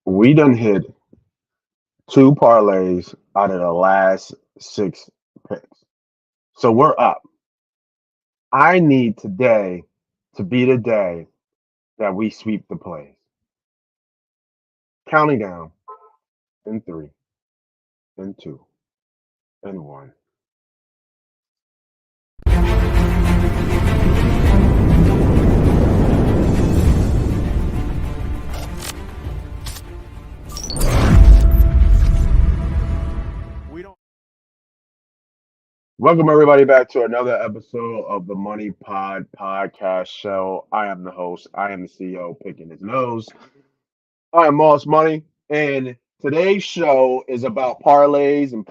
We done hit two parlays out of the last six picks. So we're up. I need today to be the day that we sweep the plays. Counting down in three, in two, in one. We don't. Welcome everybody back to another episode of the Money Pod podcast show. I am the host. I am the CEO picking his nose. I am Moss Money, and today's show is about parlays and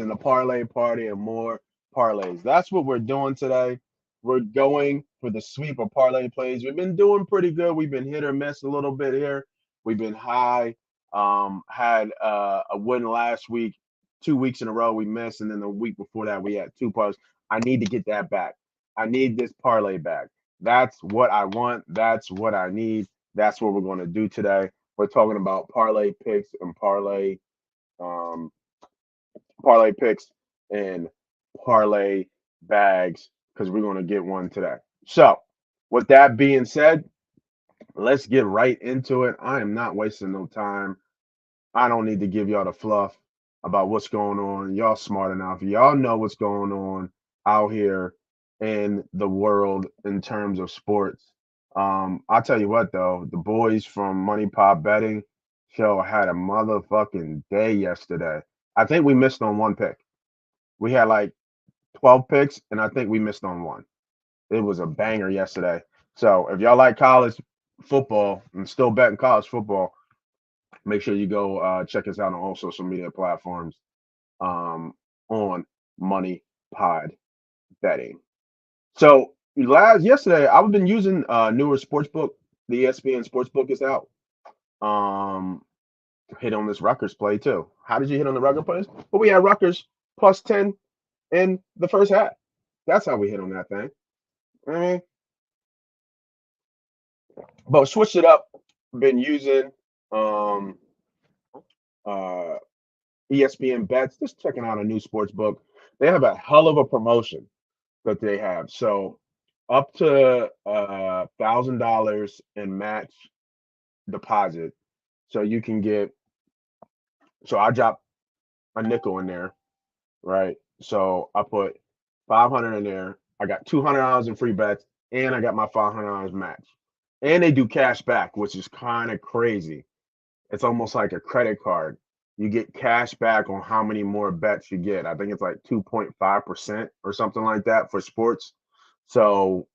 the parlay party and more parlays. That's what we're doing today. We're going for the sweep of parlay plays. We've been doing pretty good. We've been hit or miss a little bit here. We've been high. Had a win last week. 2 weeks in a row we missed, and then the week before that we had two parlays. I need to get that back. I need this parlay back. That's what I want. That's what I need. That's what we're going to do today. We're talking about parlay picks and um, parlay picks and parlay bags because we're going to get one today. So, with that being said, let's get right into it. I am not wasting no time. I don't need to give y'all the fluff about what's going on. Y'all smart enough. Y'all know what's going on out here in the world in terms of sports. I'll tell you what though, the boys from Money Pop Betting Show had a motherfucking day yesterday. I think we missed on one pick. We had like 12 picks, and I think we missed on one. It was a banger yesterday. So if y'all like college football and still betting college football, make sure you go check us out on all social media platforms on Money Pod Betting. So yesterday, I've been using newer sportsbook. The ESPN sportsbook is out. Hit on this Rutgers play too. How did you hit on the Rutgers plays? Well, we had Rutgers plus 10 in the first half. That's how we hit on that thing. I mean, but switched it up. Been using ESPN bets. Just checking out a new sports book. They have a hell of a promotion that they have. So up to $1,000 in match deposit. So you can get. So I dropped a nickel in there, right? So I put 500 in there. I got $200 in free bets, and I got my $500 match. And they do cash back, which is kind of crazy. It's almost like a credit card. You get cash back on how many more bets you get. I think it's like 2.5% or something like that for sports. So,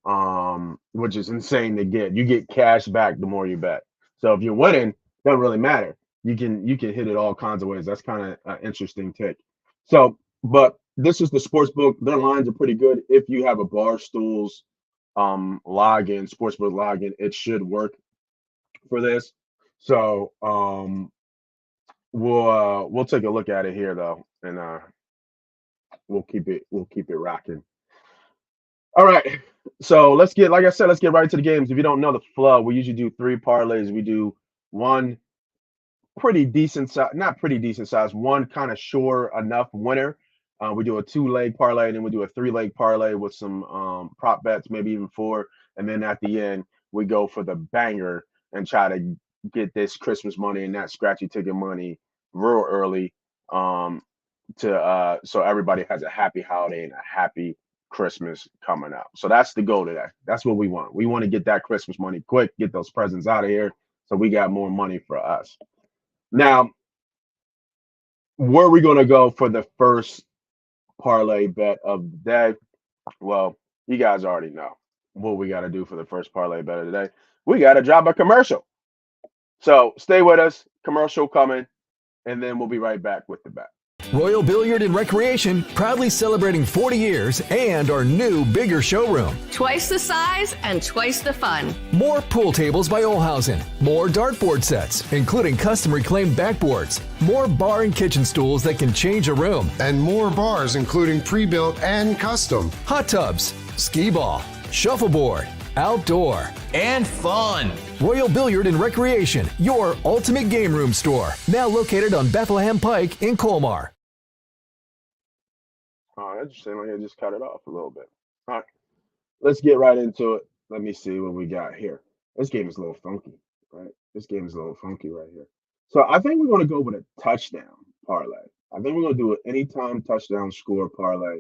which is insane to get. You get cash back the more you bet. So if you're winning, doesn't really matter. You can hit it all kinds of ways. That's kind of an interesting take. So, but this is the sports book. Their lines are pretty good. If you have a Barstools login, sportsbook login, it should work for this. So we'll take a look at it here though, and we'll keep it rocking. All right. So let's get right into the games. If you don't know the flow, we usually do three parlays. We do one pretty decent size, not pretty decent size, one kind of sure enough winner. We do a 2-leg parlay, and then we do a 3-leg parlay with some prop bets, maybe even 4. And then at the end, we go for the banger and try to get this Christmas money and that scratchy ticket money real early so everybody has a happy holiday and a happy Christmas coming up. So that's the goal today. That's what we want. We want to get that Christmas money quick, get those presents out of here so we got more money for us. Now, where are we going to go for the first parlay bet of the day? Well, you guys already know what we got to do for the first parlay bet of the day. We got to drop a commercial. So stay with us. Commercial coming, and then we'll be right back with the bet. Royal Billiard and Recreation, proudly celebrating 40 years and our new, bigger showroom. Twice the size and twice the fun. More pool tables by Olhausen. More dartboard sets, including custom reclaimed backboards. More bar and kitchen stools that can change a room. And more bars, including pre-built and custom. Hot tubs, skee ball, shuffleboard, outdoor, and fun. Royal Billiard and Recreation, your ultimate game room store. Now located on Bethlehem Pike in Colmar. Oh, interesting. Like I just cut it off a little bit. All right, let's get right into it. Let me see what we got here. This game is a little funky, right? This game is a little funky right here. So I think we're going to go with a touchdown parlay. I think we're going to do an anytime touchdown score parlay.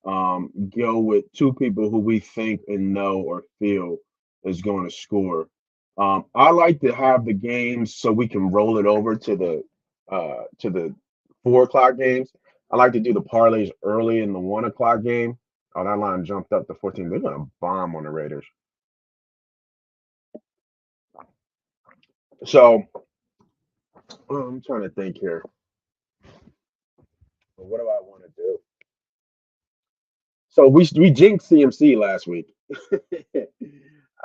Go with two people who we think and know or feel is going to score. I like to have the games so we can roll it over to the 4 o'clock games. I like to do the parlays early in the 1 o'clock game. Oh, that line jumped up to 14. They're gonna bomb on the Raiders. So I'm trying to think here. What do I want to do? So we jinxed CMC last week.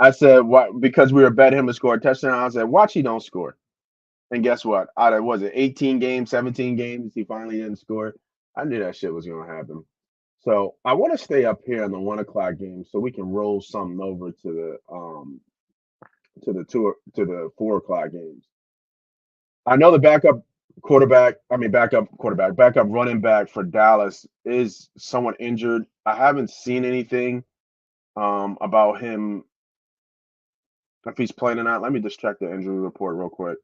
I said what because we were betting him to score a touchdown. I said, watch he don't score. And guess what? Out of was it 18 games, 17 games, he finally didn't score. I knew that shit was gonna happen. So I want to stay up here in the 1 o'clock game so we can roll something over to the 4 o'clock games. I know the backup running back for Dallas is somewhat injured. I haven't seen anything about him if he's playing or not. Let me just check the injury report real quick.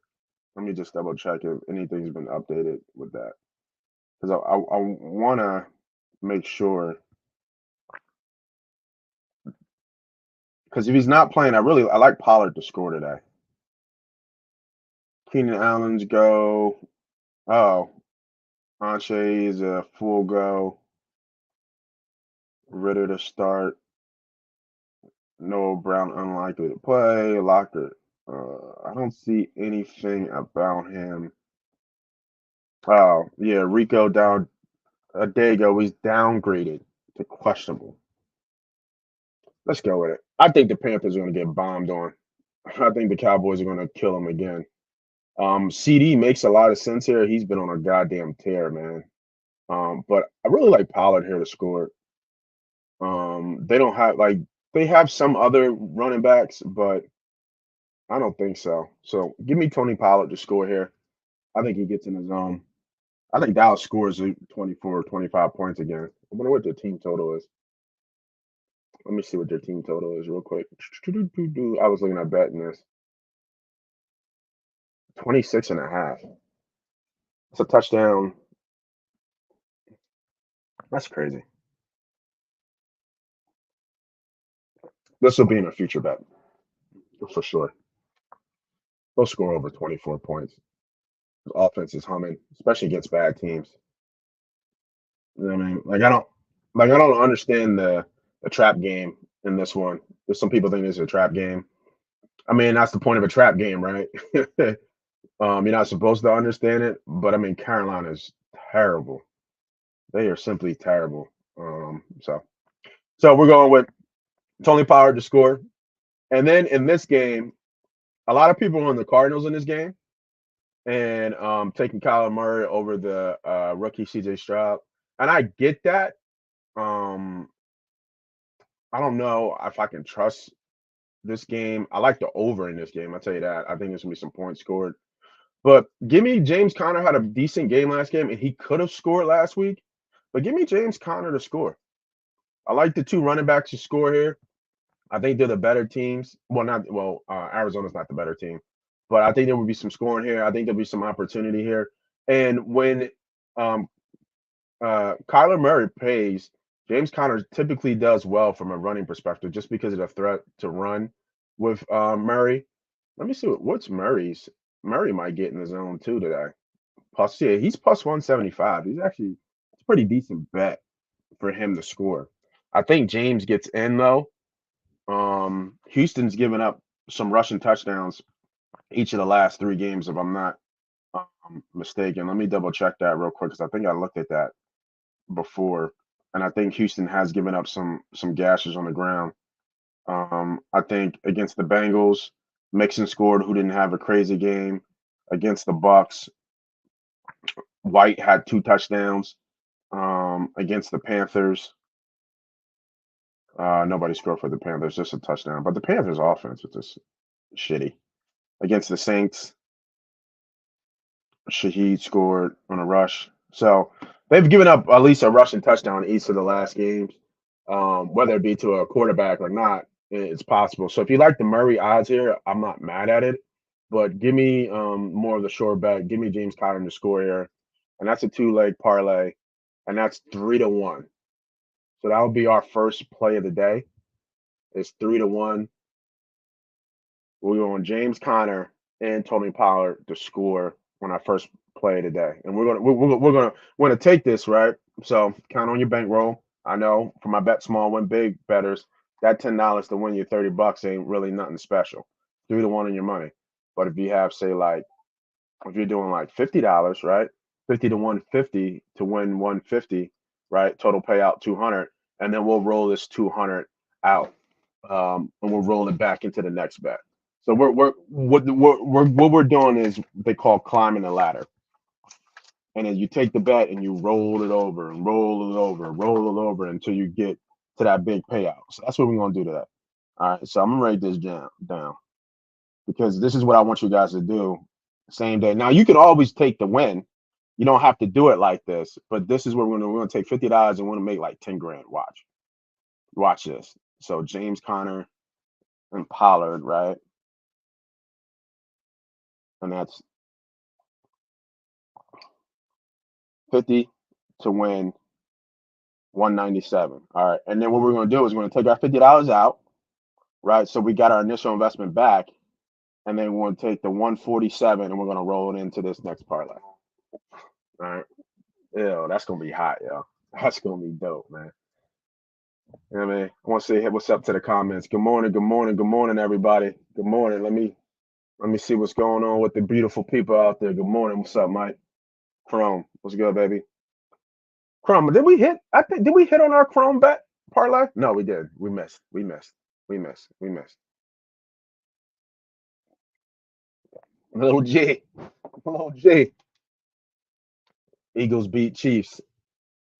Let me just double check if anything's been updated with that because I want to make sure because if he's not playing, I like Pollard to score today. Keenan Allen's go. Oh, Anche is a full go. Ritter to start. Noah Brown unlikely to play. Locker. I don't see anything about him. Oh, yeah, Rico down a day ago. He's downgraded to questionable. Let's go with it. I think the Panthers are going to get bombed on. I think the Cowboys are going to kill him again. CD makes a lot of sense here. He's been on a goddamn tear, man. But I really like Pollard here to score. They don't have they have some other running backs, but I don't think so. So give me Tony Pollard to score here. I think he gets in his zone. I think Dallas scores 24, 25 points again. I wonder what their team total is. Let me see what their team total is real quick. I was looking at betting this. 26 and a half. It's a touchdown. That's crazy. This will be in a future bet for sure. They'll score over 24 points. The offense is humming, especially against bad teams. You know what I mean? I don't understand the trap game in this one. There's some people think it's a trap game. I mean, that's the point of a trap game, right? You're not supposed to understand it, but I mean, Carolina's terrible. They are simply terrible. So we're going with Tony Pollard to score. And then in this game, a lot of people are on the Cardinals in this game and taking Kyler Murray over the rookie CJ Stroud. And I get that. I don't know if I can trust this game. I like the over in this game. I'll tell you that. I think there's gonna be some points scored. But give me James Conner had a decent game last game, and he could have scored last week. But give me James Conner to score. I like the two running backs to score here. I think they're the better teams. Arizona's not the better team, but I think there will be some scoring here. I think there'll be some opportunity here. And when Kyler Murray plays, James Conner typically does well from a running perspective just because of the threat to run with Murray. Let me see what's Murray's. Murray might get in the zone too today. He's plus 175. It's a pretty decent bet for him to score. I think James gets in though. Houston's given up some rushing touchdowns each of the last 3 games, if I'm not mistaken. Let me double check that real quick because I think I looked at that before, and I think Houston has given up some gashes on the ground. I think against the Bengals, Mixon scored, who didn't have a crazy game. Against the Bucks, White had 2 touchdowns. Against the Panthers, nobody scored for the Panthers, just a touchdown. But the Panthers' offense was just shitty. against the Saints. Shaheed scored on a rush. So they've given up at least a rushing touchdown each of the last games. Whether it be to a quarterback or not, it's possible. So if you like the Murray odds here, I'm not mad at it. But give me more of the short bet. Give me James Conner to score here. And that's a two-leg parlay. And that's 3-1. So that would be our first play of the day. It's 3-1. We're going James Conner and Tony Pollard to score on our first play today, and we're gonna take this, right. So count on your bankroll. I know for my bet small win big betters, that $10 to win you $30 ain't really nothing special. 3-1 on your money. But if you have, say, like if you're doing like $50, right, 50 to 150 to win 150, right, total payout 200, and then we'll roll this 200 out, and we'll roll it back into the next bet. So what we're doing is they call climbing the ladder, and then you take the bet and you roll it over and roll it over and roll it over until you get to that big payout. So that's what we're gonna do today. All right. So I'm gonna write this down because this is what I want you guys to do same day. Now you can always take the win. You don't have to do it like this, but this is what we're gonna take $50 and we're gonna make like 10 grand. Watch this. So James Conner and Pollard, right? And that's 50 to win 197. All right. And then what we're going to do is we're going to take our $50 out, right? So we got our initial investment back. And then we're going to take the 147 and we're going to roll it into this next parlay. All right. Ew, that's going to be hot, yo. That's going to be dope, man. You know what I mean? I want to say hey, what's up to the comments. Good morning, everybody. Good morning. Let me see what's going on with the beautiful people out there. Good morning. What's up, Mike? Chrome. What's good, baby? Chrome. Did we hit? Did we hit on our Chrome bet parlay? No, we did. We missed. Little G. Little G. Eagles beat Chiefs.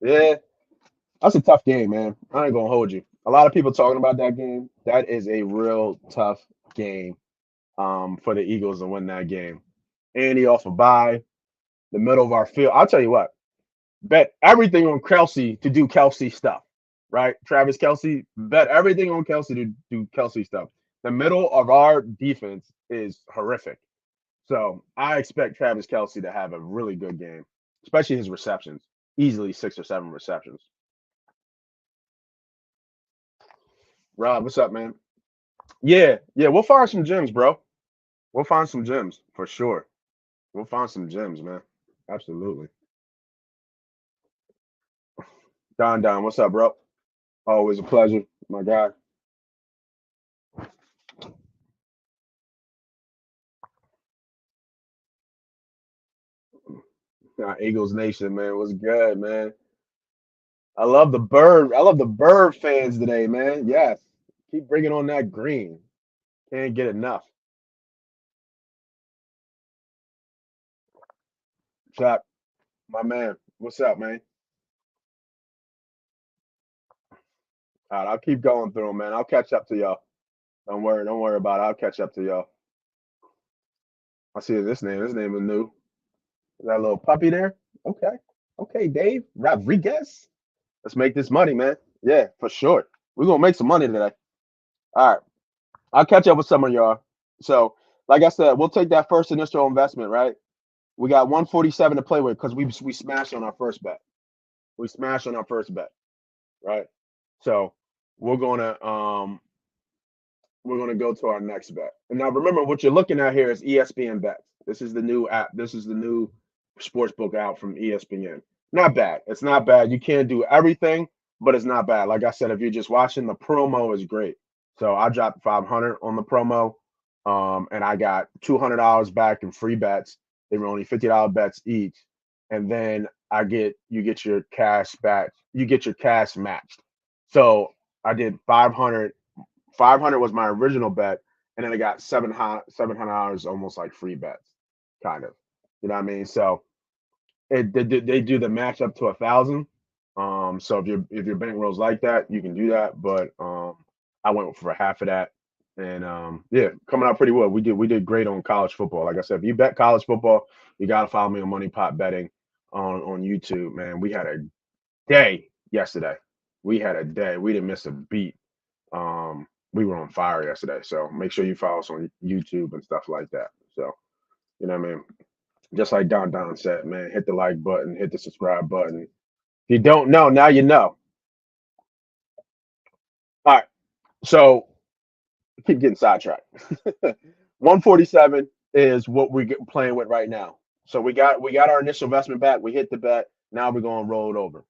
Yeah. That's a tough game, man. I ain't gonna hold you. A lot of people talking about that game. That is a real tough game for the Eagles to win that game. Andy off a bye, the middle of our field. I'll tell you what, bet everything on Kelsey to do Kelsey stuff, right? Travis Kelsey, bet everything on Kelsey to do Kelsey stuff. The middle of our defense is horrific. So I expect Travis Kelsey to have a really good game, especially his receptions. Easily 6 or 7 receptions. Rob, what's up, man? Yeah, we'll find some gems, bro. We'll find some gems for sure. We'll find some gems, man. Absolutely. Don, what's up, bro? Always a pleasure, my guy. Eagles Nation, man. What's good, man? I love the bird. I love the bird fans today, man. Yes. Keep bringing on that green. Can't get enough. Chuck, my man. What's up, man? All right, I'll keep going through 'em, man. I'll catch up to y'all. Don't worry about it. I'll catch up to y'all. I see this name. This name is new. That little puppy there. Okay. Okay, Dave Rodriguez. Let's make this money, man. Yeah, for sure. We're gonna make some money today. All right. I'll catch up with some of y'all. So, like I said, we'll take that first initial investment, right? We got 147 to play with because we smashed on our first bet. We smashed on our first bet, right? So we're gonna go to our next bet. And now remember what you're looking at here is ESPN bets. This is the new app. This is the new sports book out from ESPN. Not bad. It's not bad. You can't do everything, but it's not bad. Like I said, if you're just watching, the promo is great. So I dropped 500 on the promo, and I got $200 back in free bets. They were only $50 bets each, and then you get your cash back. You get your cash matched. So I did 500. 500 was my original bet, and then I got $700 almost like free bets, kind of. You know what I mean? So they do the match up to 1,000. So if your bankrolls like that, you can do that. But I went for half of that. And yeah, coming out pretty well. We did great on college football. Like I said, if you bet college football, you gotta follow me on Money Pot Betting on YouTube, man. We had a day yesterday. We had a day. We didn't miss a beat. We were on fire yesterday. So make sure you follow us on YouTube and stuff like that. So, you know what I mean? Just like Don said, man, hit the like button, hit the subscribe button. If you don't know, now you know. All right. So keep getting sidetracked. 147 is what we're playing with right now. So we got our initial investment back. We hit the bet. Now we're gonna roll it over.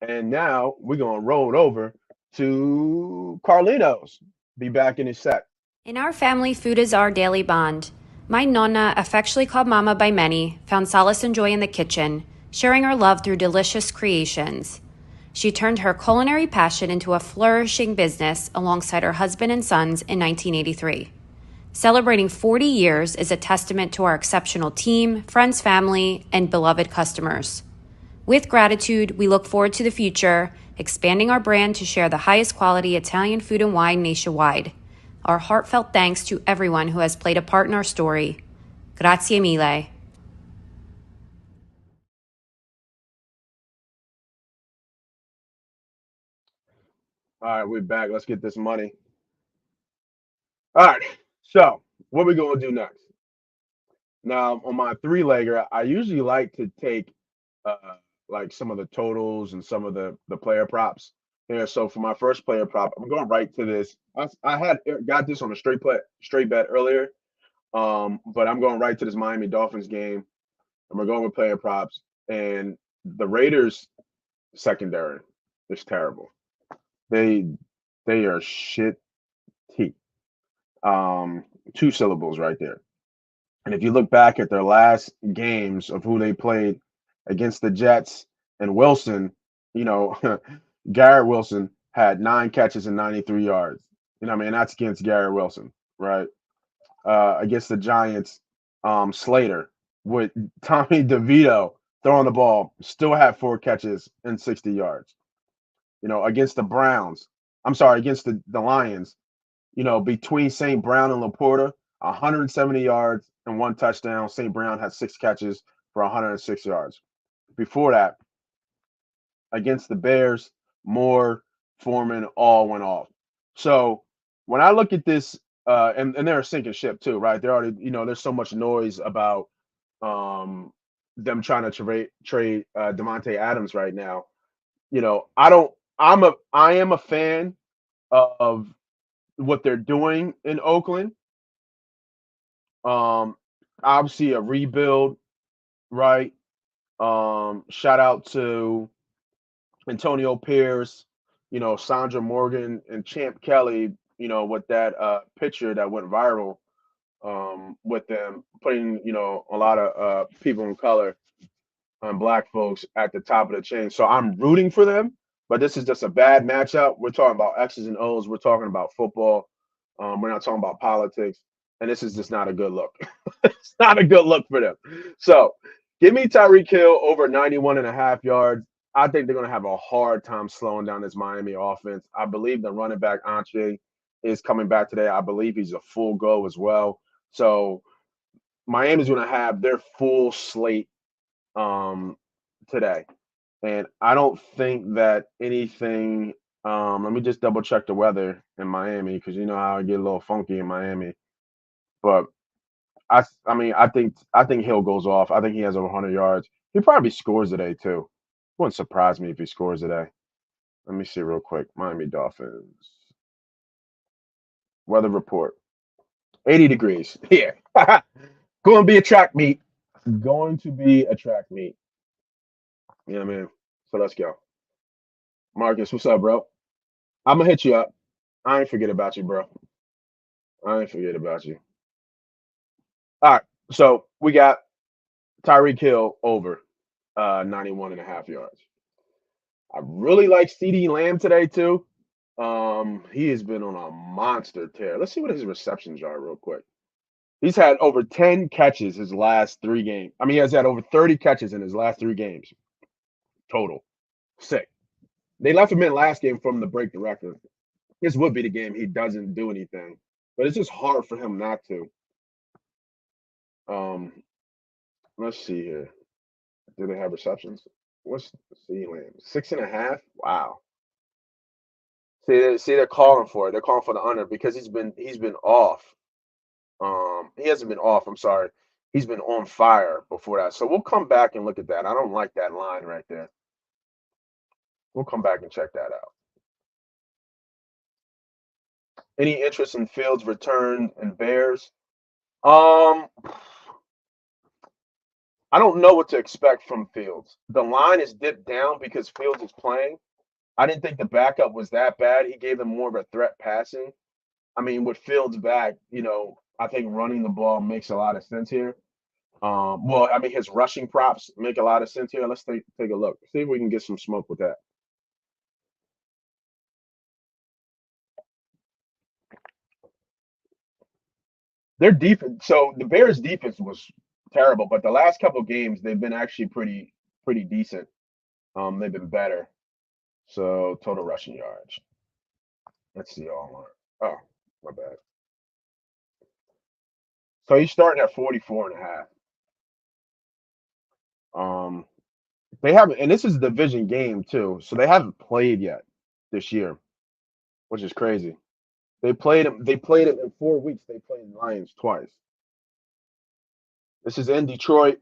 And now we're gonna roll it over to Carlitos. Be back in his set. In our family, food is our daily bond. My nonna, affectionately called Mama by many, found solace and joy in the kitchen, sharing her love through delicious creations. She turned her culinary passion into a flourishing business alongside her husband and sons in 1983. Celebrating 40 years is a testament to our exceptional team, friends, family, and beloved customers. With gratitude, we look forward to the future, expanding our brand to share the highest quality Italian food and wine nationwide. Our heartfelt thanks to everyone who has played a part in our story. Grazie mille. All right, we're back. Let's get this money. All right. So what we gonna do next? Now on my three legger, I usually like to take like some of the totals and some of the player props here. So for my first player prop, I'm going right to this. I had got this on a straight bet earlier, but I'm going right to this Miami Dolphins game, and we're going with player props. And the Raiders secondary is terrible. They they are shit tea. Two syllables right there. And if you look back at their last games of who they played against the Jets and Wilson, you know, Garrett Wilson had 9 catches and 93 yards. You know what I mean? That's against Garrett Wilson, right? Against the Giants, Slater with Tommy DeVito throwing the ball, still had 4 catches and 60 yards. You know, against the Browns, I'm sorry, against the Lions, between St. Brown and Laporta, 170 yards and 1 touchdown. St. Brown had 6 catches for 106 yards. Before that, against the Bears, Moore, Foreman all went off. So when I look at this, and they're a sinking ship too, right? They're already, there's so much noise about them trying to trade Devontae Adams right now. I don't. I am a fan of what they're doing in Oakland. Um, Obviously a rebuild, right? Shout out to Antonio Pierce, Sandra Morgan and Champ Kelly, with that picture that went viral with them putting, a lot of people of color and black folks at the top of the chain. So I'm rooting for them, but this is just a bad matchup. We're talking about X's and O's. We're talking about football. We're not talking about politics. And this is just not a good look. It's not a good look for them. So give me Tyreek Hill over 91 and a half yards. I think they're going to have a hard time slowing down this Miami offense. I believe the running back Entree is coming back today. I believe he's a full go as well. So Miami's going to have their full slate today. And I don't think that anything. Let me just double check the weather in Miami because you know how I get a little funky in Miami. But I mean, I think Hill goes off. I think he has over 100 yards. He probably scores today too. Wouldn't surprise me if he scores today. Let me see real quick. Miami Dolphins weather report: 80 degrees. Yeah, going to be a track meet. Going to be a track meet. Yeah, man. So let's go. Marcus, what's up, bro? I'm gonna hit you up. I ain't forget about you, bro. I ain't forget about you. All right. So we got Tyreek Hill over 91 and a half yards. I really like CD Lamb today too. He has been on a monster tear. Let's see what his receptions are real quick. He's had over 10 catches his last 3 games. I mean, he has had over 30 catches in his last 3 games total. Sick. They left him in last game from the break the record. This would be the game he doesn't do anything, but it's just hard for him not to. Um, let's see here. Do they have receptions? What's the ceiling? 6.5? Wow. See, they're calling for it. They're calling for the under because he's been off. He hasn't been off. I'm sorry. He's been on fire before that. So we'll come back and look at that. I don't like that line right there. We'll come back and check that out. Any interest in Fields' return and Bears? Um, I don't know what to expect from Fields. The line is dipped down because Fields is playing. I didn't think the backup was that bad. He gave them more of a threat passing. I mean, with Fields back, I think running the ball makes a lot of sense here. Well, I mean, his rushing props make a lot of sense here. Let's take a look. See if we can get some smoke with that. Their defense. So the Bears' defense was terrible, but the last couple of games they've been actually pretty decent. They've been better. So total rushing yards. Let's see online. Oh, my bad. So he's starting at 44 and a half. They haven't, and this is a division game too, so they haven't played yet this year, which is crazy. They played him. They played him in 4 weeks. They played the Lions twice. This is in Detroit.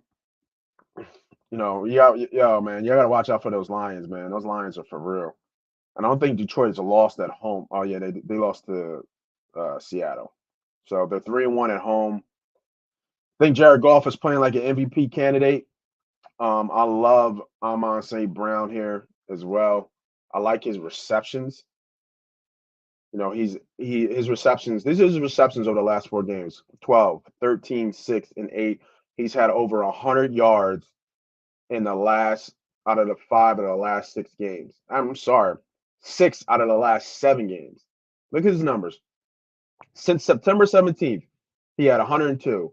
Yo, man, you gotta watch out for those Lions, man. Those Lions are for real. And I don't think Detroit's lost at home. Oh yeah, they lost to Seattle. So they're 3-1 at home. I think Jared Goff is playing like an MVP candidate. I love Amon St. Brown here as well. I like his receptions. His receptions. These are his receptions over the last 4 games: 12, 13, 6, and 8. He's had over 100 yards in the last out of the 5 of the last 6 games. I'm sorry, 6 out of the last 7 games. Look at his numbers. Since September 17th, he had 102.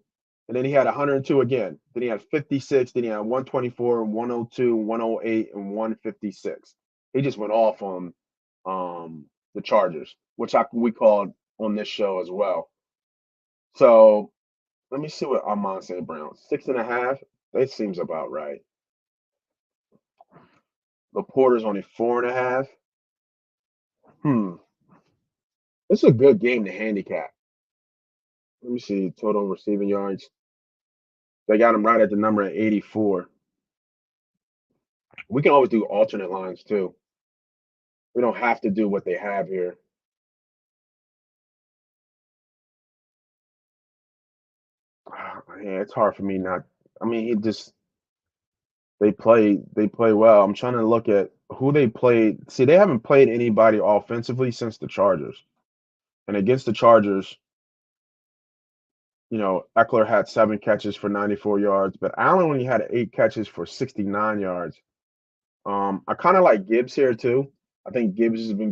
And then he had 102 again. Then he had 56. Then he had 124, 102, 108, and 156. He just went off on the Chargers, which we called on this show as well. So let me see what Amon St. Brown. 6.5. That seems about right. The Porter's only 4.5. This is a good game to handicap. Let me see total receiving yards. They got him right at the number at 84. We can always do alternate lines too. We don't have to do what they have here. Yeah, it's hard for me not. I mean, they play well. I'm trying to look at who they played. See, they haven't played anybody offensively since the Chargers. And against the Chargers, Eckler had 7 catches for 94 yards, but Allen only had 8 catches for 69 yards. I kind of like Gibbs here too. I think Gibbs has been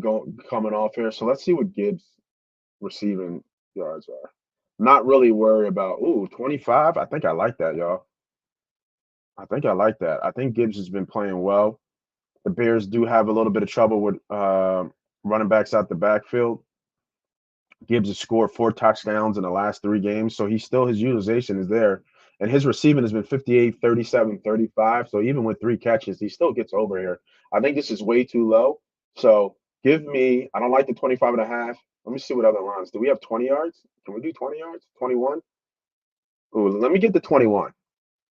coming off here. So let's see what Gibbs receiving yards are. Not really worried about 25. I think I like that, y'all. I think I like that. I think Gibbs has been playing well. The Bears do have a little bit of trouble with running backs out the backfield. Gibbs has scored 4 touchdowns in the last 3 games, so his utilization is there. And his receiving has been 58, 37, 35. So even with 3 catches, he still gets over here. I think this is way too low. So I don't like the 25.5. Let me see what other lines. Do we have 20 yards? Can we do 20 yards? 21? Ooh, let me get the 21.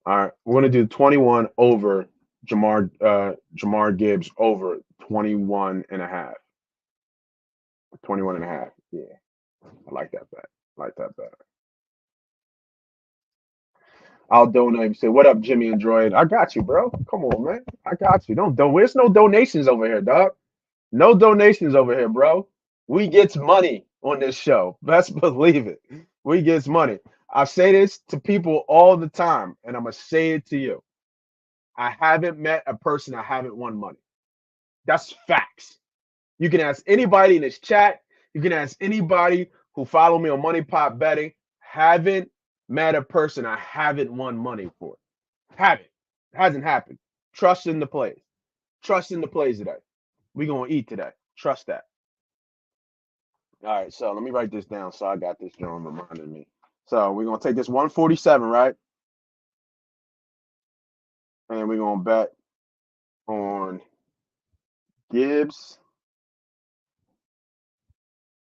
All right. We're going to do 21 over Jamar Gibbs over 21.5. 21.5. Yeah. I like that bet. I like that bet. I'll donate. Say, what up, Jimmy and Droid? I got you, bro. Come on, man. I got you. There's no donations over here, dog. No donations over here, bro. We gets money on this show. Best believe it. We gets money. I say this to people all the time, and I'm gonna say it to you. I haven't met a person I haven't won money. That's facts. You can ask anybody in this chat. You can ask anybody who follow me on Money Pop Betting. Haven't met a person I haven't won money for. Haven't. Hasn't happened. Trust in the plays. Trust in the plays today. We're going to eat today. Trust that. All right, so let me write this down. So I got this drawing reminding me. So we're gonna take this 147, right? And we're gonna bet on Gibbs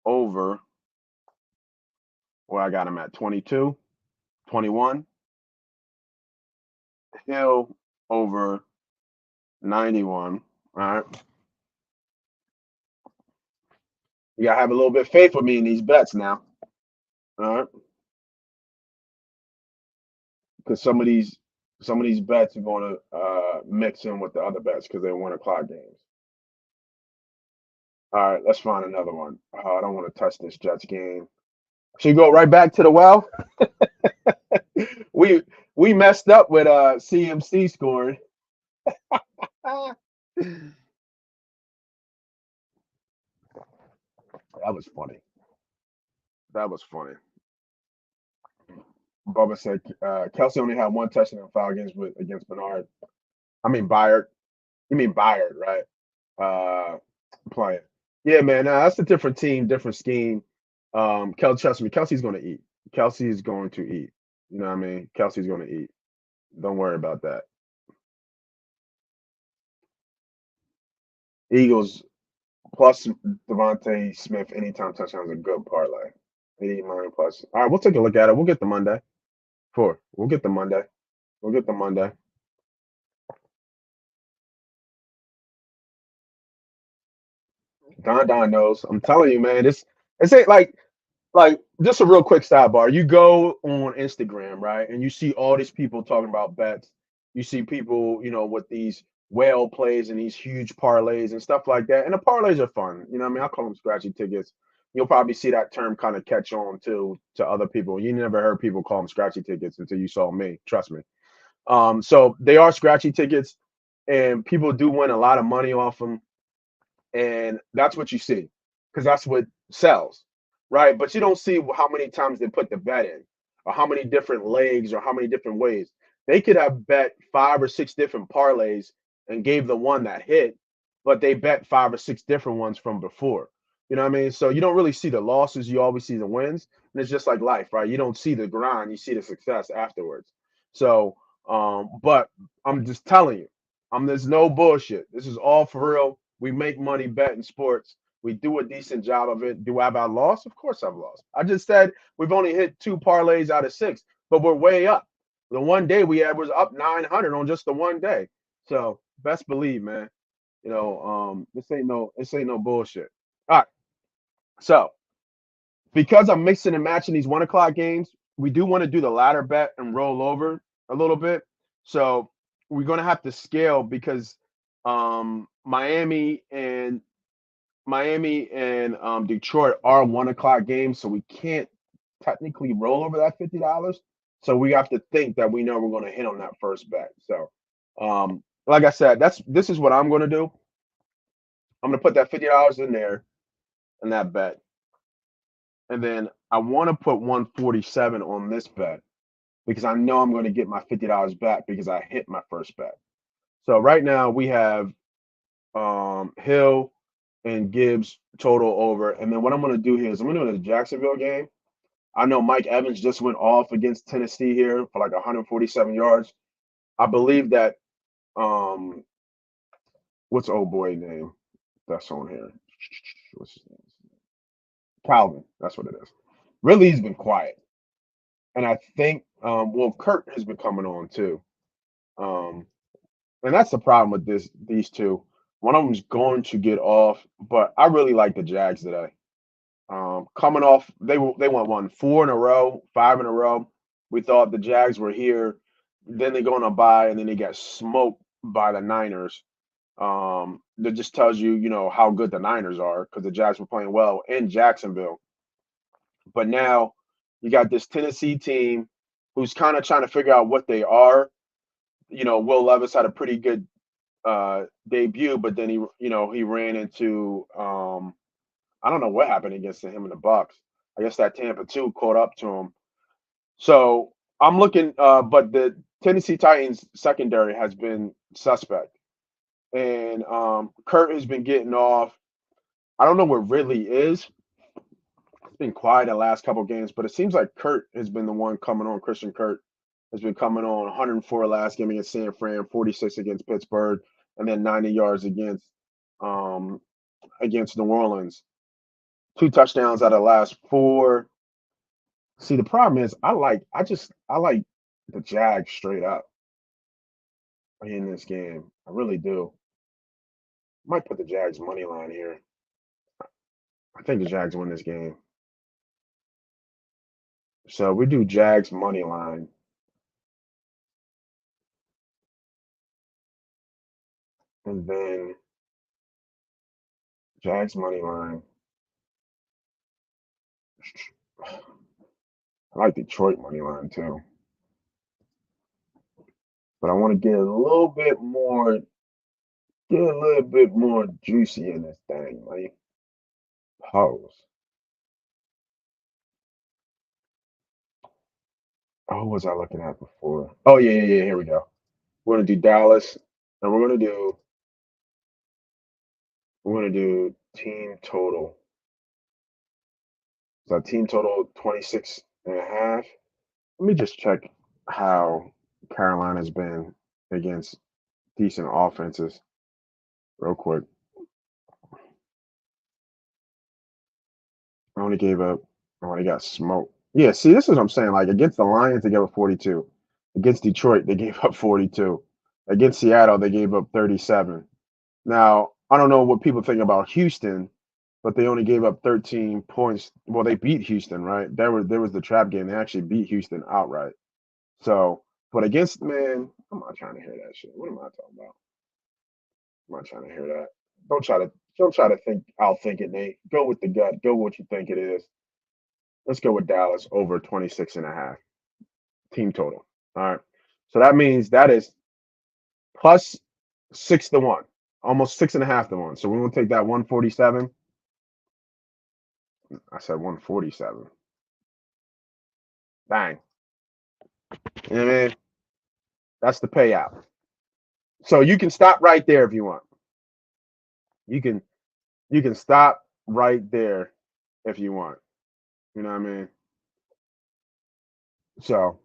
over where I got him at 22, 21. Hill over 91. All right. You gotta have a little bit of faith with me in these bets now. All right. Because some of these bets are gonna mix in with the other bets because they're 1 o'clock games. All right, let's find another one. I don't want to touch this Jets game. Should we go right back to the well? we we messed up with CMC scoring. That was funny. That was funny. Bubba said Kelsey only had 1 touchdown foul against Bernard. I mean Byard. You mean Byard, right? Playing. Yeah, man. That's a different team, different scheme. Trust me, Kelsey's going to eat. Kelsey is going to eat. You know what I mean? Kelsey's going to eat. Don't worry about that. Eagles plus Devontae Smith anytime touchdown is a good parlay. 89 plus. All right, we'll take a look at it. We'll get the Monday. We'll get the Monday. We'll get the Monday. Don knows. I'm telling you, man. It's ain't like just a real quick sidebar. You go on Instagram, right, and you see all these people talking about bets. You see people, with these whale plays and these huge parlays and stuff like that. And the parlays are fun. You know what I mean? I call them scratchy tickets. You'll probably see that term kind of catch on to other people. You never heard people call them scratchy tickets until you saw me. Trust me. So they are scratchy tickets, and people do win a lot of money off them, and that's what you see because that's what sells, right? But you don't see how many times they put the bet in, or how many different legs, or how many different ways. They could have bet 5 or 6 different parlays and gave the one that hit, but they bet 5 or 6 different ones from before. You know what I mean? So you don't really see the losses, you always see the wins. And it's just like life, right? You don't see the grind, you see the success afterwards. So, but I'm just telling you, there's no bullshit. This is all for real. We make money betting sports. We do a decent job of it. Do I have lost? Of course I've lost. I just said we've only hit 2 parlays out of 6, but we're way up. The one day we had was up 900 on just the one day. So best believe, man. This ain't no bullshit. All right. So because I'm mixing and matching these 1 o'clock games, we do want to do the ladder bet and roll over a little bit. So we're gonna have to scale because Miami and Detroit are 1 o'clock games, so we can't technically roll over that $50. So we have to think that we know we're going to hit on that first bet. So, like I said, this is what I'm going to do. I'm going to put that $50 in there in that bet, and then I want to put 147 on this bet because I know I'm going to get my $50 back because I hit my first bet. So right now we have Hill and Gibbs total over. And then what I'm going to do here is I'm going to do the Jacksonville game. I know Mike Evans just went off against Tennessee here for like 147 yards. I believe that what's old boy name that's on here? What's his name? Calvin. That's what it is. Really, he's been quiet. And I think Kurt has been coming on too. And that's the problem with these two. One of them's going to get off, but I really like the Jags today. Coming off, they went 4 in a row, 5 in a row. We thought the Jags were here. Then they go on a bye, and then they get smoked by the Niners. That just tells you, how good the Niners are because the Jags were playing well in Jacksonville. But now you got this Tennessee team who's kind of trying to figure out what they are. Will Levis had a pretty good debut, but then he ran into I don't know what happened against him in the Bucks. I guess that Tampa 2 caught up to him. So I'm looking, but the Tennessee Titans secondary has been suspect, and Kurt has been getting off. I don't know where Ridley is, It's been quiet the last couple games, but it seems like Kurt has been the one coming on. Christian Kurt has been coming on 104 last game against San Fran, 46 against Pittsburgh, and then 90 yards um against New Orleans. 2 touchdowns out of the last four. See, the problem is I like the Jags straight up in this game. I really do. Might put the Jags money line here. I think the Jags win this game. So we do Jags money line. And then Jags money line. I like Detroit money line too. But I want to get a little bit more juicy in this thing, like pose. Oh, what was I looking at before? Oh yeah. Here we go. We're gonna do Dallas, and we're gonna do team total. So team total 26.5. Let me just check how Carolina's been against decent offenses real quick. I only gave up. Oh, they got smoked. Yeah, see, this is what I'm saying. Like against the Lions, they gave up 42. Against Detroit, they gave up 42. Against Seattle, they gave up 37. Now, I don't know what people think about Houston, but they only gave up 13 points. Well, they beat Houston, right? There was the trap game. They actually beat Houston outright. So, but against man, I'm not trying to hear that shit. What am I talking about? I'm not trying to hear that. Don't try to think it, Nate. Go with the gut. Go with what you think it is. Let's go with Dallas over 26.5 team total. All right. So that means that is plus 6 to 1, almost 6.5 to 1. So we will take that 147. I said 147. Bang. You know what I mean? That's the payout. So you can stop right there if you want. You can stop right there if you want. You know what I mean? So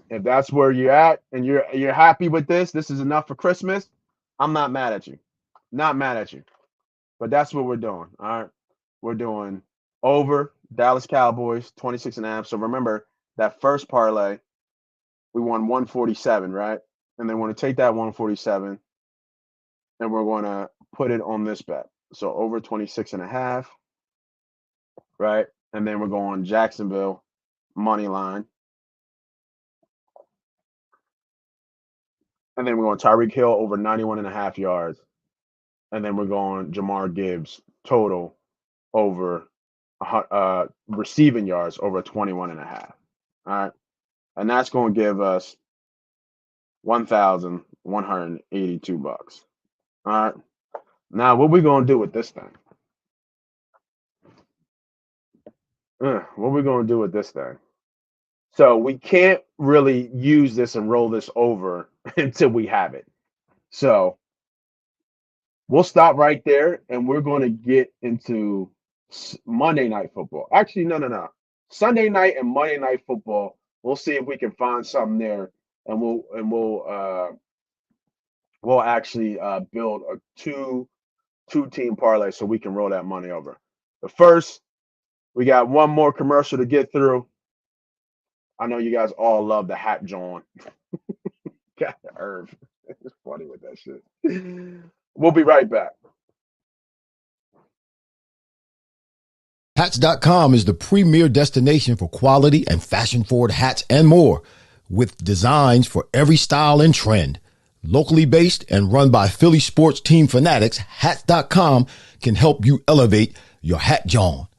if that's where you're at and you're happy with this is enough for Christmas. I'm not mad at you. Not mad at you. But that's what we're doing. All right. We're doing over Dallas Cowboys 26.5. So remember that first parlay, we won 147, right? And then we're going to take that 147 and we're going to put it on this bet. So over 26.5, right? And then we're going Jacksonville money line. And then we're going Tyreek Hill over 91.5 yards. And then we're going Jamar Gibbs total over receiving yards over 21.5. All right. And that's going to give us $1,182. All right. Now, what we going to do with this thing? What we going to do with this thing? So we can't really use this and roll this over until we have it. So we'll stop right there and we're going to get into Monday Night Football. Actually, no. Sunday night and Monday Night Football. We'll see if we can find something there, and we'll actually build a two-team parlay so we can roll that money over. But first, we got one more commercial to get through. I know you guys all love the hat, John. Got the Irv. It's funny with that shit. We'll be right back. Hats.com is the premier destination for quality and fashion-forward hats and more, with designs for every style and trend. Locally based and run by Philly sports team fanatics, Hats.com can help you elevate your hat John.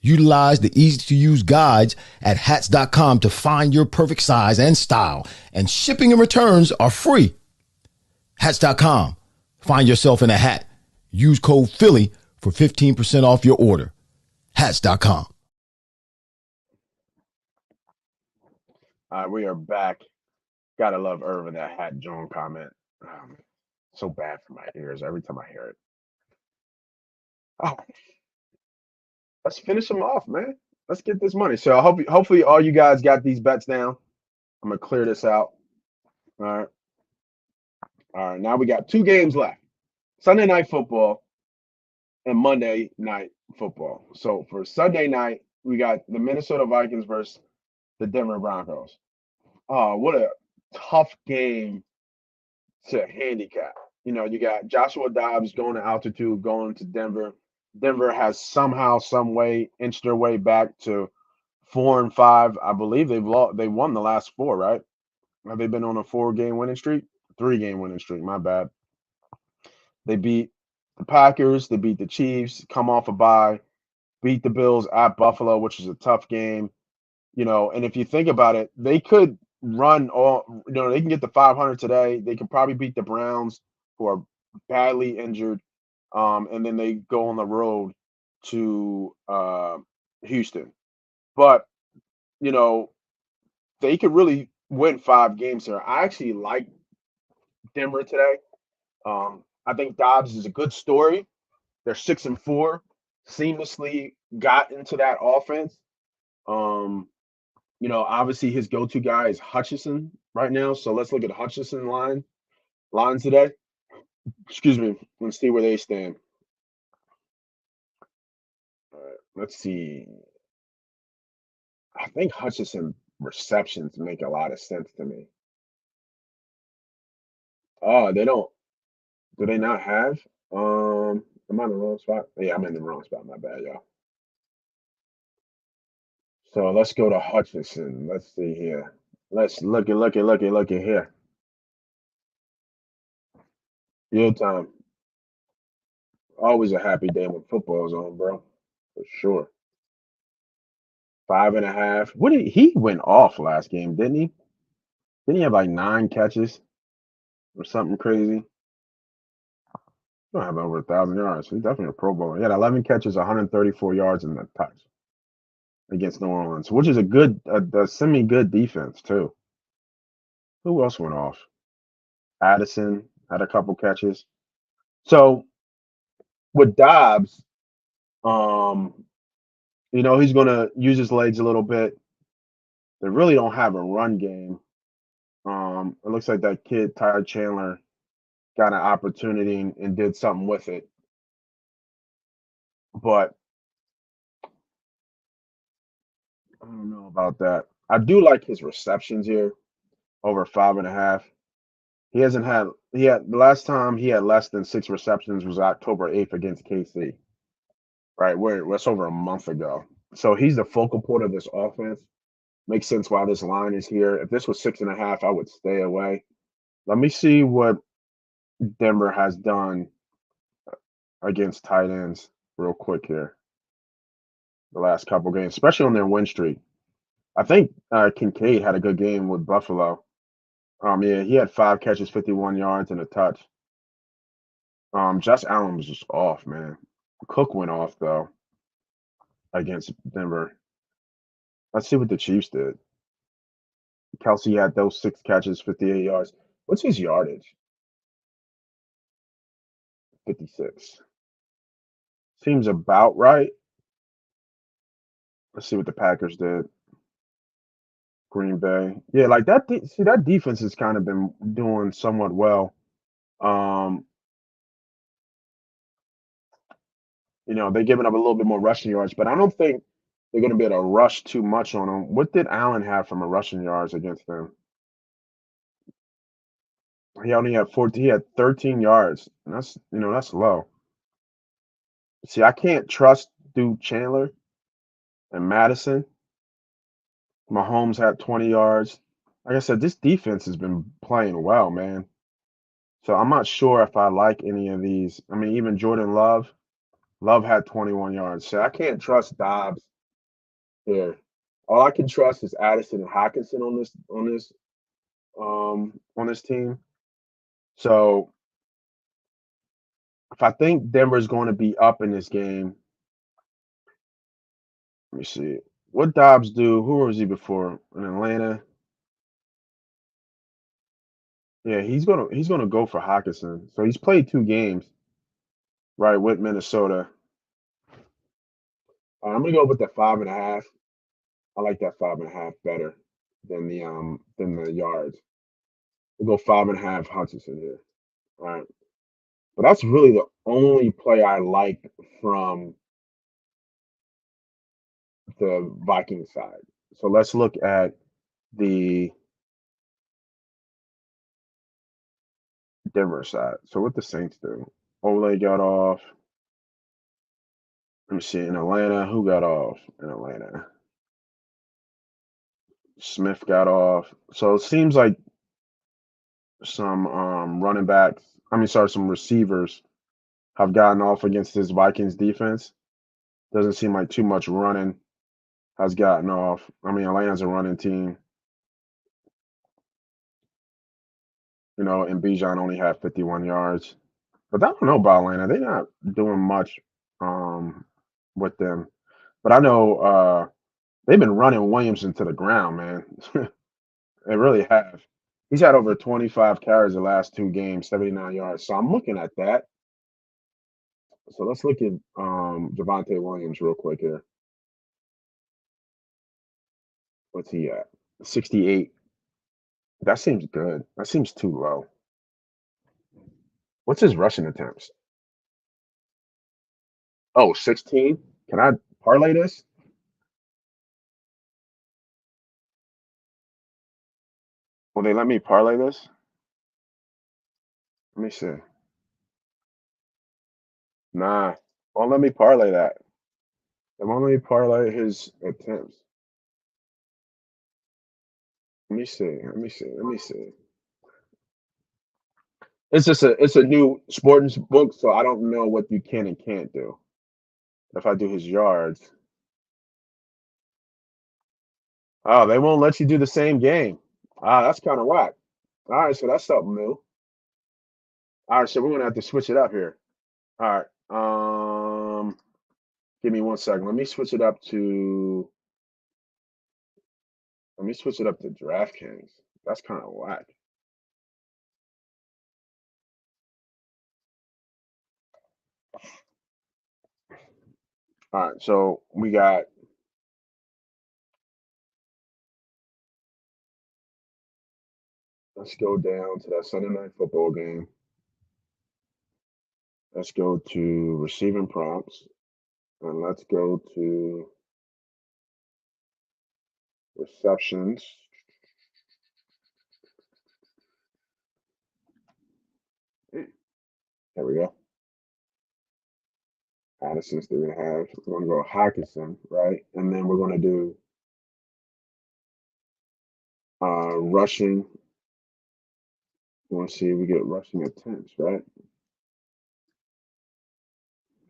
Utilize the easy-to-use guides at Hats.com to find your perfect size and style, and shipping and returns are free. Hats.com. Find yourself in a hat. Use code Philly for 15% off your order. Hats.com. All right, we are back. Gotta love Irvin, that hat John comment. So bad for my ears every time I hear it. let's finish them off, man. Let's get this money. So I hope hopefully all you guys got these bets down. I'm gonna clear this out. All right. All right. Now we got two games left. Sunday night football and Monday night football. So for Sunday night, we got the Minnesota Vikings versus the Denver Broncos. Oh, what a tough game to handicap. You got Joshua Dobbs going to altitude, going to Denver. Denver has somehow, some way inched their way back to 4-5. I believe they won the last four, right? Have they been on a 4-game winning streak? 3-game winning streak. My bad. They beat the Packers. They beat the Chiefs. Come off a bye. Beat the Bills at Buffalo, which is a tough game. And if you think about it, they could run all. They can get the 500 today. They could probably beat the Browns, who are badly injured, and then they go on the road to Houston. But they could really win 5 games here. I actually like Denver today. I think Dobbs is a good story. They're 6-4, seamlessly got into that offense. Obviously his go-to guy is Hutchinson right now. So let's look at Hutchinson lines today. Excuse me. Let's see where they stand. All right, let's see. I think Hutchinson receptions make a lot of sense to me. Oh, they don't. Do they not have? Am I in the wrong spot? Yeah, I'm in the wrong spot. My bad, y'all. So let's go to Hutchinson. Let's see here. Let's look at here. Real time. Always a happy day when football's on, bro. For sure. 5.5. What did he went off last game, didn't he? Didn't he have like 9 catches or something crazy? He don't have over 1,000 yards. He's definitely a Pro Bowler. He had 11 catches, 134 yards, and a touch against New Orleans, which is a semi-good defense too. Who else went off? Addison had a couple catches. So with Dobbs, um, he's going to use his legs a little bit. They really don't have a run game. It looks like that kid Ty Chandler got an opportunity and did something with it, but I don't know about that. I do like his receptions here over 5.5. He had the last time he had less than 6 receptions was October 8th against KC, right? Where that's over a month ago. So he's the focal point of this offense. Makes sense why this line is here. If this was 6.5, I would stay away. Let me see what Denver has done against tight ends real quick here. The last couple games, especially on their win streak. I think Kincaid had a good game with Buffalo. Yeah, he had 5 catches, 51 yards, and a touch. Josh Allen was just off, man. Cook went off though against Denver. Let's see what the Chiefs did. Kelsey had those 6 catches, 58 yards. What's his yardage? 56. Seems about right. Let's see what the Packers did. Green Bay. Yeah, like that. See, that defense has kind of been doing somewhat well. Um, they're giving up a little bit more rushing yards, but I don't think they're going to be able to rush too much on them. What did Allen have from a rushing yards against them? He only had 14. He had 13 yards. And that's low. See, I can't trust Duke Chandler and Madison. Mahomes had 20 yards. Like I said, this defense has been playing well, man. So I'm not sure if I like any of these. I mean, even Jordan Love. Love had 21 yards. So I can't trust Dobbs here. All I can trust is Addison and Hockenson on this team. So if I think Denver's going to be up in this game, let me see. What Dobbs do? Who was he before in Atlanta? Yeah, he's gonna go for Hockenson. So he's played 2 games, right, with Minnesota. I'm gonna go with the 5.5. I like that 5.5 better than the yards. We'll go 5.5 Hutchinson here. All right. But that's really the only play I like from the Viking side. So let's look at the Denver side. So what the Saints do? Ole got off. Let me see. In Atlanta, who got off in Atlanta? Smith got off. So it seems like some running backs, some receivers have gotten off against this Vikings defense. Doesn't seem like too much running has gotten off. Atlanta's a running team, and Bijan only had 51 yards. But I don't know about Atlanta. They're not doing much with them. But I know they've been running Williamson to the ground, man. They really have. He's had over 25 carries the last two games, 79 yards. So I'm looking at that. So let's look at Javonte Williams real quick here. What's he at? 68. That seems good. That seems too low. What's his rushing attempts? Oh, 16? Can I parlay this? Will they let me parlay this? Let me see. Nah. Won't let me parlay that. They won't let me parlay his attempts. Let me see. Let me see. Let me see. It's a new sports book, so I don't know what you can and can't do. If I do his yards. Oh, they won't let you do the same game. Ah, that's kind of whack. All right, so that's something new. All right, so we're gonna have to switch it up here. All right. Give me 1 second. Let me switch it up to DraftKings. That's kind of whack. All right, so let's go down to that Sunday night football game. Let's go to receiving prompts, and let's go to receptions. There we go. Addison's 3.5. We're going to go Hawkinson, right? And then we're going to do rushing. We want to see if we get rushing attempts, right?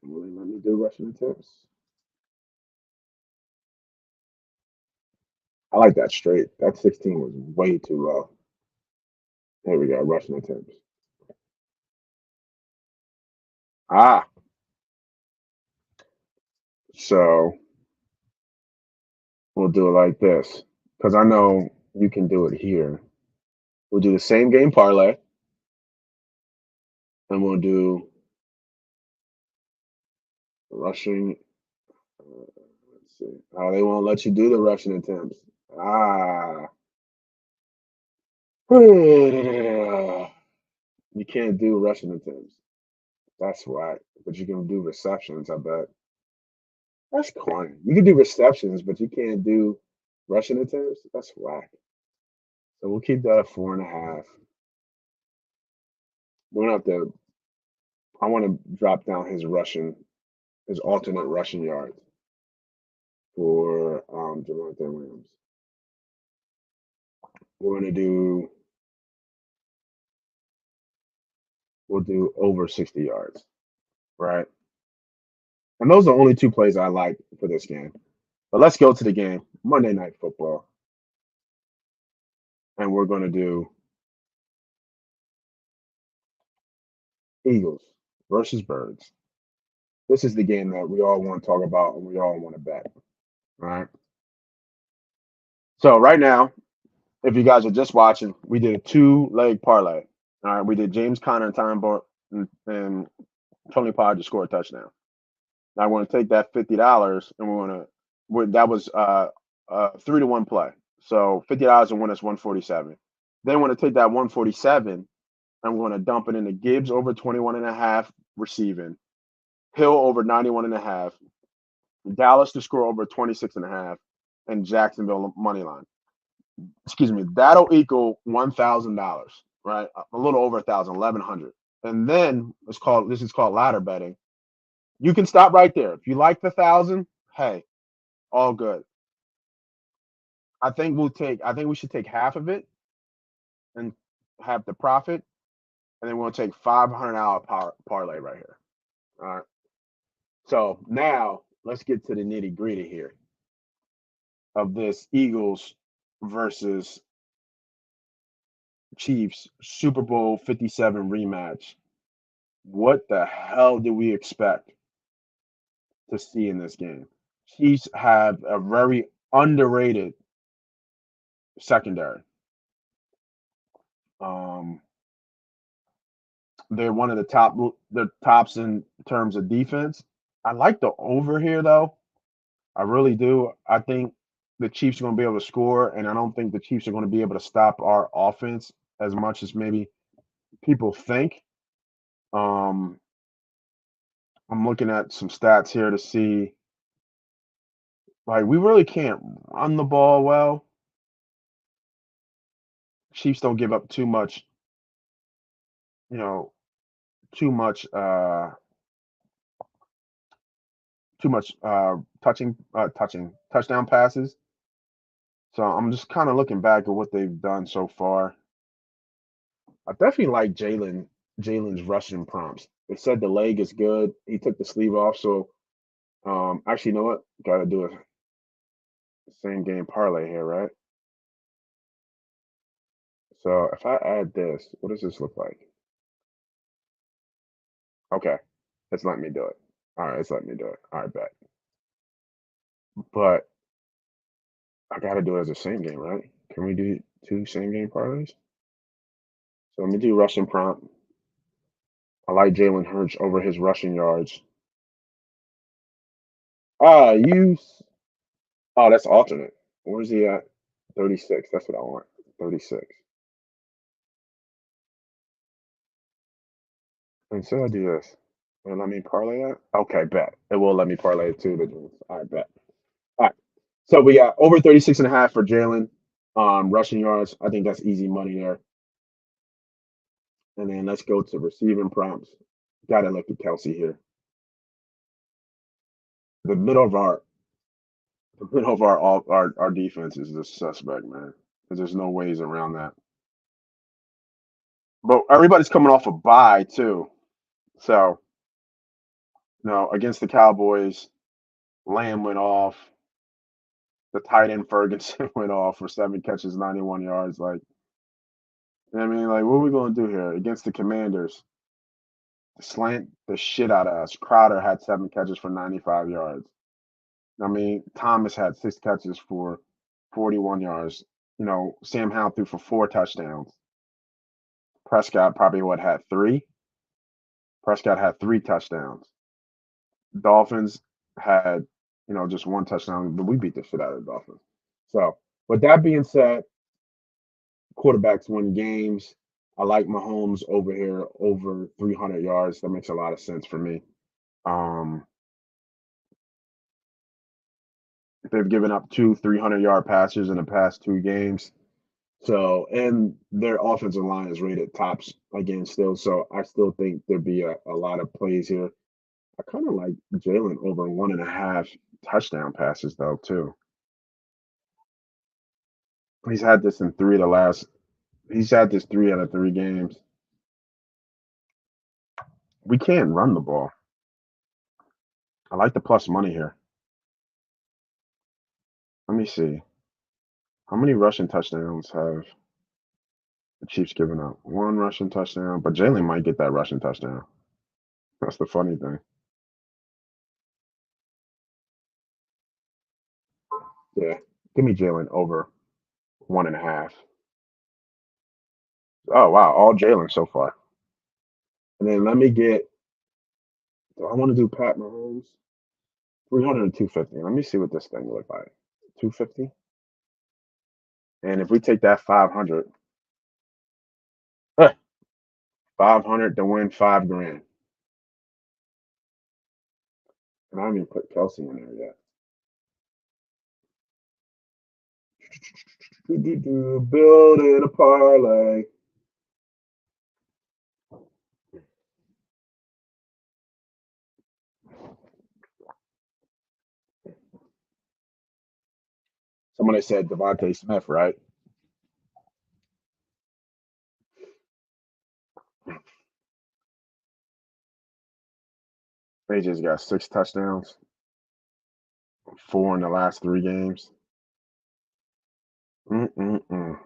Will they let me do rushing attempts? I like that straight. That 16 was way too low. There we go, rushing attempts. Ah, so we'll do it like this because I know you can do it here. We'll do the same game parlay, and we'll do rushing. Let's see. Oh, they won't let you do the rushing attempts. Ah, you can't do rushing attempts. That's whack. But you can do receptions, I bet. That's corny. You can do receptions, but you can't do rushing attempts. That's whack. So we'll keep that at 4.5. We're gonna have to. I want to drop down his alternate rushing yards for Javonte Williams. We're gonna do. We'll do over 60 yards, right? And those are the only two plays I like for this game. But let's go to the game, Monday Night Football, and we're gonna do Eagles versus Birds. This is the game that we all want to talk about and we all want to bet. All right. So right now, if you guys are just watching, we did a 2-leg parlay. All right, we did James Conner and Tony Pollard to score a touchdown. Now I want to take that $50 and that was 3-1 play. So $50 and win us 147. Then I want to take that 147. I'm going to dump it into Gibbs over 21.5 receiving, Hill over 91.5, Dallas to score over 26.5, and Jacksonville money line. Excuse me. That'll equal $1,000, right? A little over 1,000, 1,100. And then this is called ladder betting. You can stop right there. If you like the 1,000, hey, all good. I think we should take half of it and have the profit, and then we'll take $500 parlay right here. All right. So now let's get to the nitty gritty here of this Eagles versus Chiefs Super Bowl 57 rematch. What the hell do we expect to see in this game? Chiefs have a very underrated secondary. They're one of the tops in terms of defense. I like the over here though. I really do. I think the Chiefs are going to be able to score, and I don't think the Chiefs are going to be able to stop our offense as much as maybe people think. Um, I'm looking at some stats here to see, like, we really can't run the ball well. Chiefs don't give up too much, you know, too much, touchdown passes. So I'm just kind of looking back at what they've done so far. I definitely like Jalen's rushing prompts. They said the leg is good. He took the sleeve off, so actually, you know what? Got to do a same game parlay here, right? So if I add this, what does this look like? Okay, it's letting me do it. All right, it's letting me do it. All right, bet. But I got to do it as a same game, right? Can we do two same game parlays? So let me do rushing prompt. I like Jalen Hurts over his rushing yards. Ah, oh, that's alternate. Where's he at? 36. That's what I want. 36. And so I do this. Will it let me parlay that? Okay, bet. It will let me parlay it too. All right, bet. All right. So we got over 36.5 for Jalen. Rushing yards. I think that's easy money there. And then let's go to receiving prompts. Gotta look at Kelsey here. The middle of our defense is the suspect, man. Because there's no ways around that. But everybody's coming off a bye too. So, against the Cowboys, Lamb went off. The tight end Ferguson went off for 7 catches, 91 yards. Like, I mean, like, what are we going to do here against the Commanders? Slant the shit out of us. Crowder had 7 catches for 95 yards. I mean, Thomas had 6 catches for 41 yards. Sam Howell threw for 4 touchdowns. Prescott probably had 3. Prescott had 3 touchdowns. Dolphins had, just 1 touchdown, but we beat the shit out of the Dolphins. So, with that being said, quarterbacks win games. I like Mahomes over here, over 300 yards. That makes a lot of sense for me. They've given up 2 300-yard passes in the past 2 games. So, and their offensive line is rated tops again still. So, I still think there'd be a lot of plays here. I kind of like Jalen over 1.5 touchdown passes, though, too. He's had this in he's had this 3 out of 3 games. We can't run the ball. I like the plus money here. Let me see. How many rushing touchdowns have the Chiefs given up? 1 rushing touchdown, but Jalen might get that rushing touchdown. That's the funny thing. Yeah, give me Jalen over 1.5. Oh wow, all Jalen so far. And then let me get. Do I want to do Pat Mahomes? 300 and 250. Let me see what this thing look like. 250. And if we take that 500, 500 to win 5 grand. And I haven't even put Kelsey in there yet. Building a parlay. Somebody said Devontae Smith, right? AJ's got 6 touchdowns, 4 in the last 3 games. Mm-mm-mm.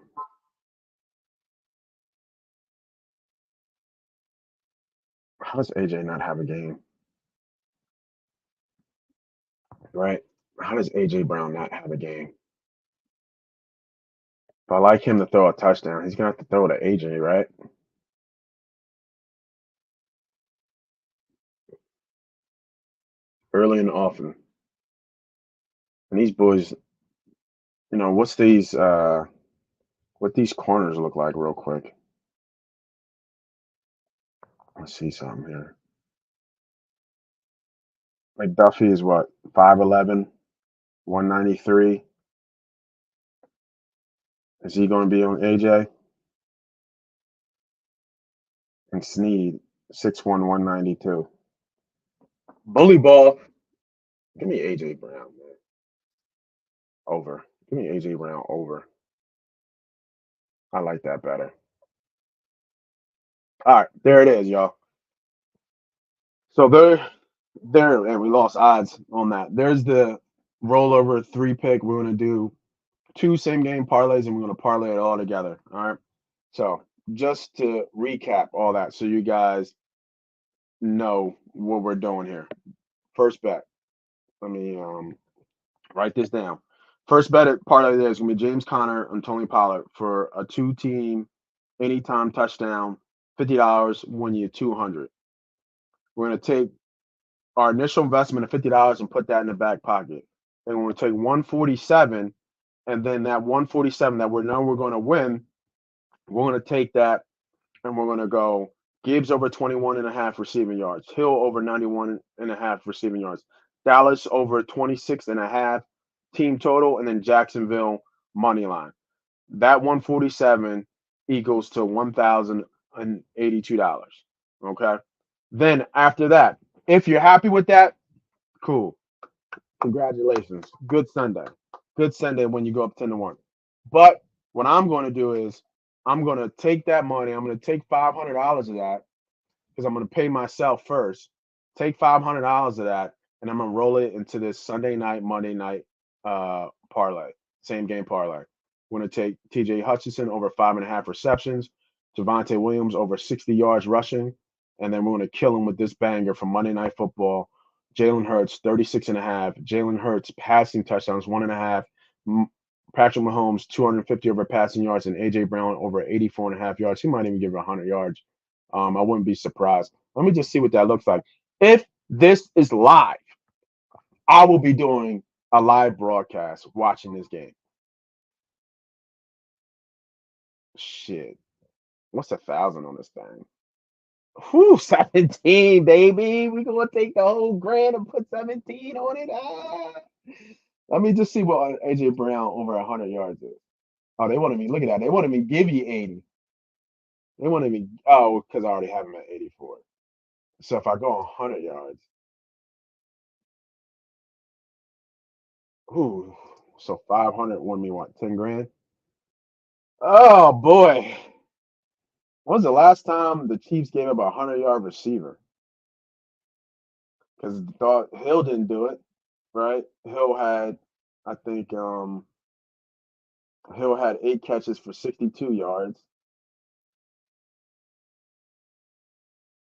How does AJ not have a game? Right? How does AJ Brown not have a game? If I like him to throw a touchdown, he's gonna have to throw to AJ, right? Early and often. And these boys, what these corners look like real quick. Let's see something here. McDuffie is what, 5'11", 193. Is he going to be on AJ? And Sneed, 6'1", 192. Bully ball. Give me AJ Brown, man. Over. Give me AJ Brown over. I like that better. All right, there it is, y'all. So there, and we lost odds on that. There's the rollover 3-pick. We're gonna do 2 same game parlays, and we're gonna parlay it all together. All right. So just to recap all that, so you guys know what we're doing here. First bet. Let me write this down. First bet at parlay there is gonna be James Conner and Tony Pollard for a 2-team anytime touchdown. $50 win you 200. We're gonna take our initial investment of $50 and put that in the back pocket. And we're going to take 147, and then that 147 that we know we're going to win, we're going to take that and we're going to go Gibbs over 21 and a half receiving yards, Hill over 91 and a half receiving yards, Dallas over 26 and a half team total, and then Jacksonville money line. That 147 equals to $1,082. Okay. Then after that, if you're happy with that, cool. Congratulations. Good Sunday. Good Sunday when you go up 10-1. But what I'm going to do is I'm going to take that money. I'm going to take $500 of that because I'm going to pay myself first. Take $500 of that, and I'm going to roll it into this Sunday night, Monday night parlay, same game parlay. We're going to take T.J. Hutchinson over 5.5 receptions, Javonte Williams over 60 yards rushing, and then we're going to kill him with this banger from Monday Night Football. Jalen Hurts, 36 and a half. Jalen Hurts passing touchdowns, 1.5. Patrick Mahomes, 250 over passing yards, and A.J. Brown over 84 and a half yards. He might even give 100 yards. I wouldn't be surprised. Let me just see what that looks like. If this is live, I will be doing a live broadcast watching this game. Shit. What's 1,000 on this thing? Whew, 17, baby. We're going to take the whole grand and put 17 on it. Let me just see what A.J. Brown over 100 yards is. Oh, they wanted me. Look at that. They wanted me give you 80. They wanted me. Oh, because I already have him at 84. So if I go 100 yards, ooh, so 500 won me what? 10 grand. Oh boy, when was the last time the Chiefs gave up a 100-yard receiver? Because thought Hill didn't do it, right? Hill had, I think, Hill had 8 catches for 62 yards.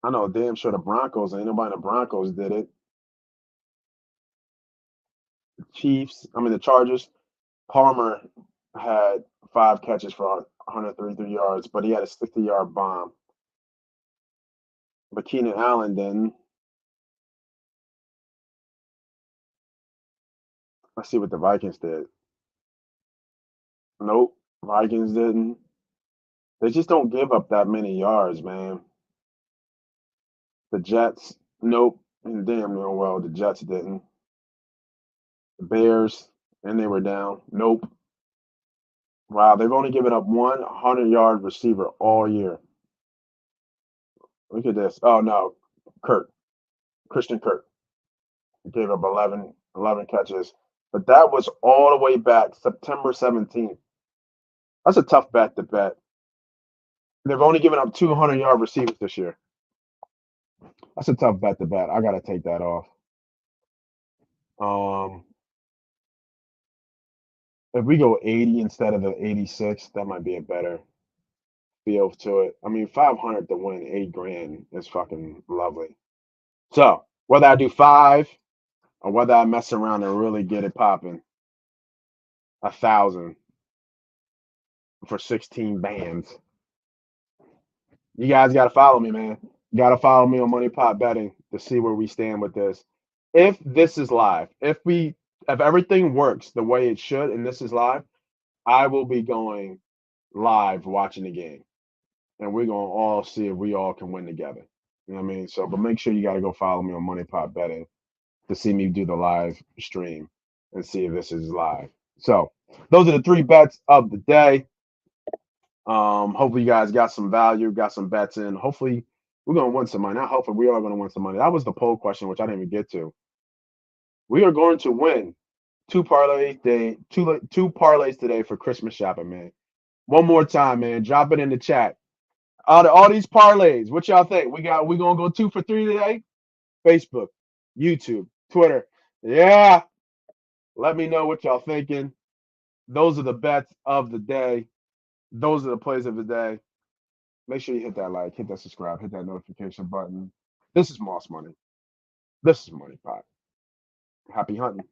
I know damn sure the Broncos, ain't nobody in the Broncos did it. The Chargers, Palmer had 5 catches for 133 yards, but he had a 60-yard bomb. But Keenan Allen didn't. Let's see what the Vikings did. Nope, Vikings didn't. They just don't give up that many yards, man. The Jets, nope. And damn near well, the Jets didn't. The Bears, and they were down. Nope. Wow, they've only given up one 100-yard receiver all year. Look at this. Oh, no. Christian Kirk. He gave up 11 catches. But that was all the way back September 17th. That's a tough bet to bet. They've only given up 200-yard receivers this year. That's a tough bet to bet. I got to take that off. Um, if we go 80 instead of the 86, that might be a better feel to it. I mean, 500 to win 8 grand is fucking lovely. So whether I do 5 or whether I mess around and really get it popping, 1,000 for 16 bands. You guys got to follow me, man. Got to follow me on Money Pot Betting to see where we stand with this. If this is live, if everything works the way it should, and this is live, I will be going live watching the game, and we're gonna all see if we all can win together. You know what I mean? So, but make sure you got to go follow me on Money Pot Betting to see me do the live stream and see if this is live. So, those are the 3 bets of the day. Hopefully you guys got some value, got some bets in. Hopefully we're gonna win some money. Not hopefully we are gonna win some money. That was the poll question, which I didn't even get to. We are going to win 2 parlays today for Christmas shopping, man. One more time, man. Drop it in the chat. All these parlays, what y'all think? We gonna go 2 for 3 today? Facebook, YouTube, Twitter. Yeah. Let me know what y'all thinking. Those are the bets of the day. Those are the plays of the day. Make sure you hit that like, hit that subscribe, hit that notification button. This is Moss Money. This is Money Pot. Happy hunting.